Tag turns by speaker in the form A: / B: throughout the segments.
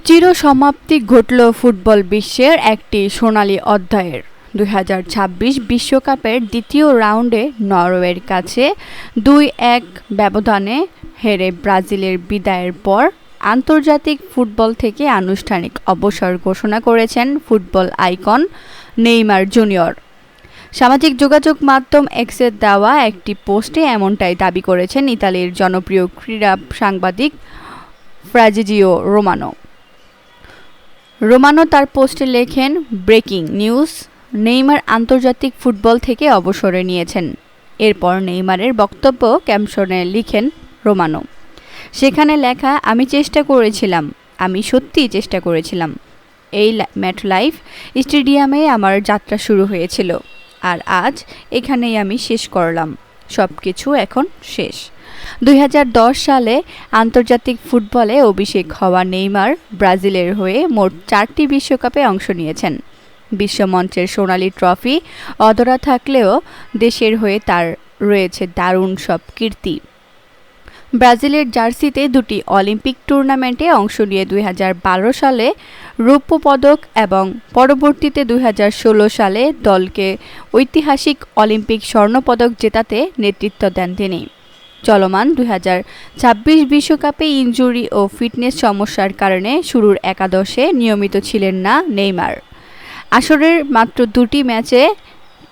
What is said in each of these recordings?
A: চিরসমাপ্তি ঘটল ফুটবল বিশ্বের একটি সোনালি অধ্যায়ের। ২০২৬ বিশ্বকাপের দ্বিতীয় রাউন্ডে নরওয়ের কাছে ২-১ ব্যবধানে হেরে ব্রাজিলের বিদায়ের পর আন্তর্জাতিক ফুটবল থেকে আনুষ্ঠানিক অবসর ঘোষণা করেছেন ফুটবল আইকন নেইমার জুনিয়র। সামাজিক যোগাযোগ মাধ্যম এক্সে দেওয়া একটি পোস্টে এমনটাই দাবি করেছেন ইতালির জনপ্রিয় ক্রীড়া সাংবাদিক ফ্রাজিজিও রোমানো তার পোস্টে লেখেন, ব্রেকিং নিউজ, নেইমার আন্তর্জাতিক ফুটবল থেকে অবসরে নিয়েছেন। এরপর নেইমারের বক্তব্য ক্যাপশনে লিখেন রোমানো। সেখানে লেখা, আমি চেষ্টা করেছিলাম, আমি সত্যিই চেষ্টা করেছিলাম। এই ম্যাটলাইফ স্টেডিয়ামে আমার যাত্রা শুরু হয়েছিল, আর আজ এখানেই আমি শেষ করলাম। সব কিছু এখন শেষ। ২০১০ সালে আন্তর্জাতিক ফুটবলে অভিষেক হওয়া নেইমার ব্রাজিলের হয়ে মোট ৪টি বিশ্বকাপে অংশ নিয়েছেন। বিশ্বমঞ্চের সোনালি ট্রফি অধরা থাকলেও দেশের হয়ে তার রয়েছে দারুণ সব কীর্তি। ব্রাজিলের জার্সিতে দুটি অলিম্পিক টুর্নামেন্টে অংশ নিয়ে ২০১২ সালে রৌপ্য পদক এবং পরবর্তীতে ২০১৬ সালে দলকে ঐতিহাসিক অলিম্পিক স্বর্ণপদক জেতাতে নেতৃত্ব দেন তিনি। চলমান ২০২৬ বিশ্বকাপে ইনজুরি ও ফিটনেস সমস্যার কারণে শুরুর একাদশে নিয়মিত ছিলেন না নেইমার। আসরের মাত্র ২টি ম্যাচে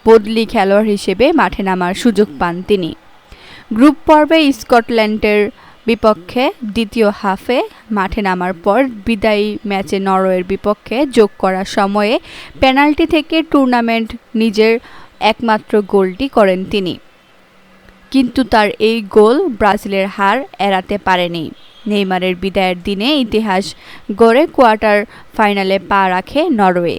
A: বদলি খেলোয়াড় হিসেবে মাঠে নামার সুযোগ পান তিনি। গ্রুপ পর্বে স্কটল্যান্ডের বিপক্ষে দ্বিতীয় হাফে মাঠে নামার পর বিদায়ী ম্যাচে নরওয়ের বিপক্ষে যোগ করা সময়ে পেনাল্টি থেকে টুর্নামেন্ট নিজের একমাত্র গোলটি করেন তিনি। কিন্তু তার এই গোল ব্রাজিলের হার এড়াতে পারেনি। নেইমারের বিদায়ের দিনে ইতিহাস গড়ে কোয়ার্টার ফাইনালে পা রাখে নরওয়ে।